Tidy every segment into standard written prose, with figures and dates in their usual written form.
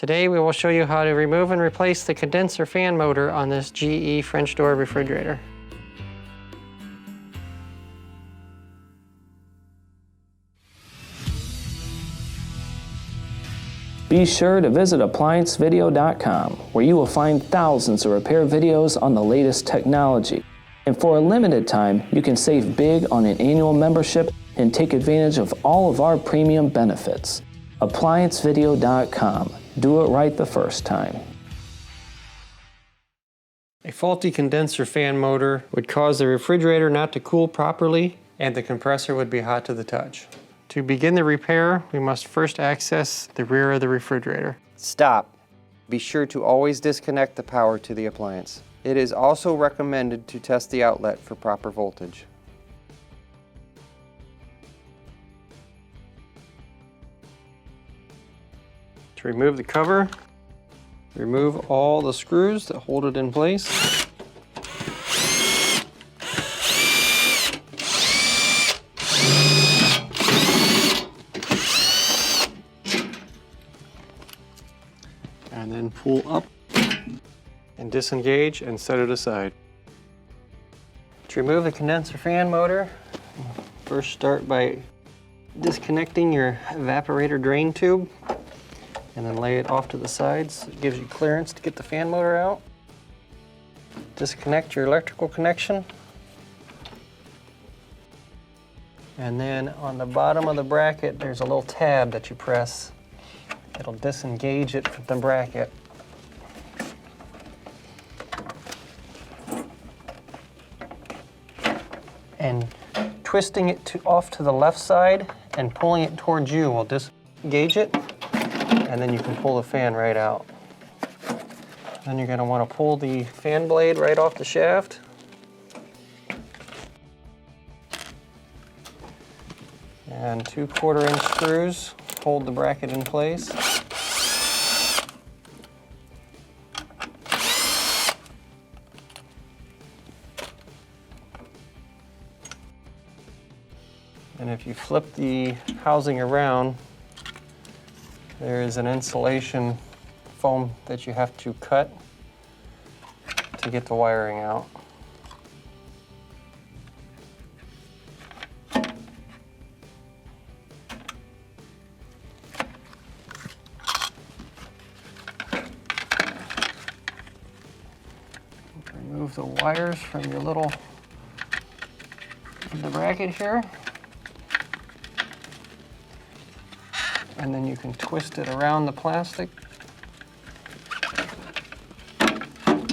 Today we will show you how to remove and replace the condenser fan motor on this GE French door refrigerator. Be sure to visit ApplianceVideo.com, where you will find thousands of repair videos on the latest technology. And for a limited time, you can save big on an annual membership and take advantage of all of our premium benefits. ApplianceVideo.com. Do it right the first time. A faulty condenser fan motor would cause the refrigerator not to cool properly, and the compressor would be hot to the touch. To begin the repair, we must first access the rear of the refrigerator. Stop. Be sure to always disconnect the power to the appliance. It is also recommended to test the outlet for proper voltage. To remove the cover, remove all the screws that hold it in place. And then pull up and disengage and set it aside. To remove the condenser fan motor, first start by disconnecting your evaporator drain tube and then lay it off to the sides. It gives you clearance to get the fan motor out. Disconnect your electrical connection. And then on the bottom of the bracket, there's a little tab that you press. It'll disengage it from the bracket. And twisting it off to the left side and pulling it towards you will disengage it, and then you can pull the fan right out. Then you're going to want to pull the fan blade right off the shaft. And 2¼ inch screws hold the bracket in place. And if you flip the housing around, there is an insulation foam that you have to cut to get the wiring out. Remove the wires from your little the bracket here. And then you can twist it around the plastic,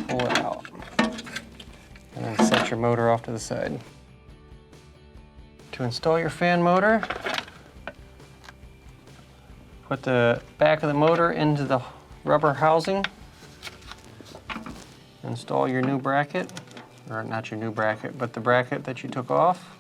pull it out, and then set your motor off to the side. To install your fan motor, put the back of the motor into the rubber housing, install your new bracket, or not your new bracket, but the bracket that you took off.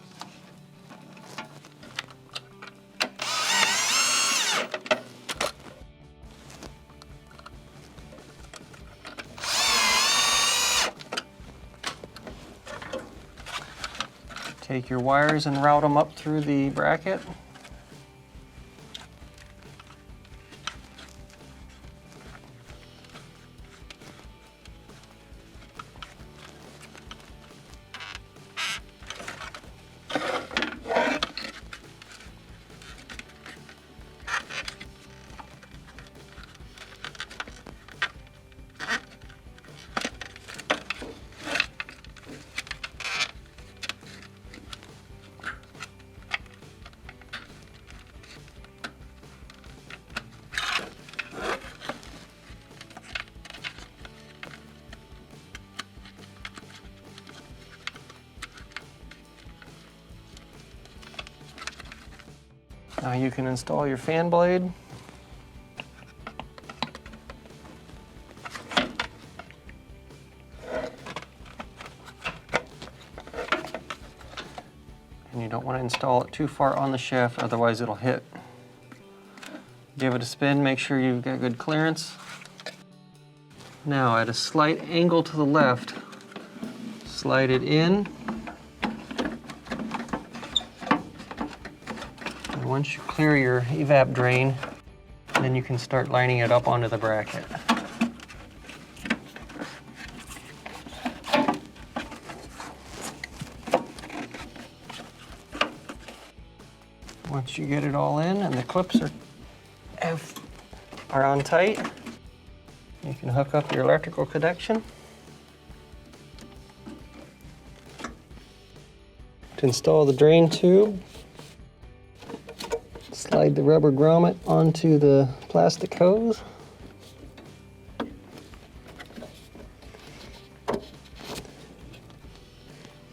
Take your wires and route them up through the bracket. Now you can install your fan blade. And you don't want to install it too far on the shaft, otherwise it'll hit. Give it a spin, make sure you've got good clearance. Now at a slight angle to the left, slide it in. And once you clear your evap drain, Then you can start lining it up onto the bracket. Once you get it all in and the clips are on tight, you can hook up your electrical connection. To install the drain tube, slide the rubber grommet onto the plastic hose.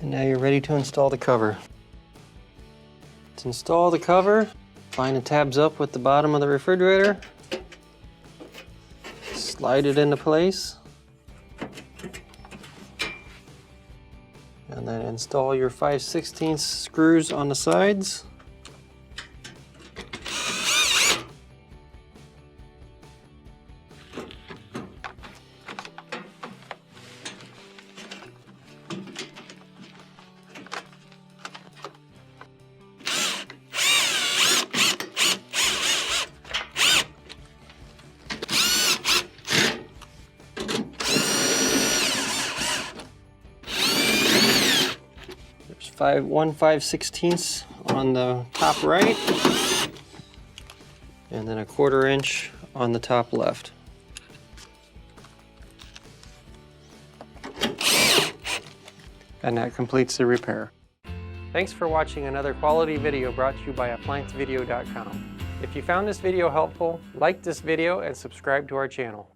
And now you're ready to install the cover. To install the cover, line the tabs up with the bottom of the refrigerator, slide it into place, and then install your 5/16 screws on the sides. One 5/16 on the top right, and then a 1/4 inch on the top left. And that completes the repair. Thanks for watching another quality video brought to you by ApplianceVideo.com. If you found this video helpful, like this video and subscribe to our channel.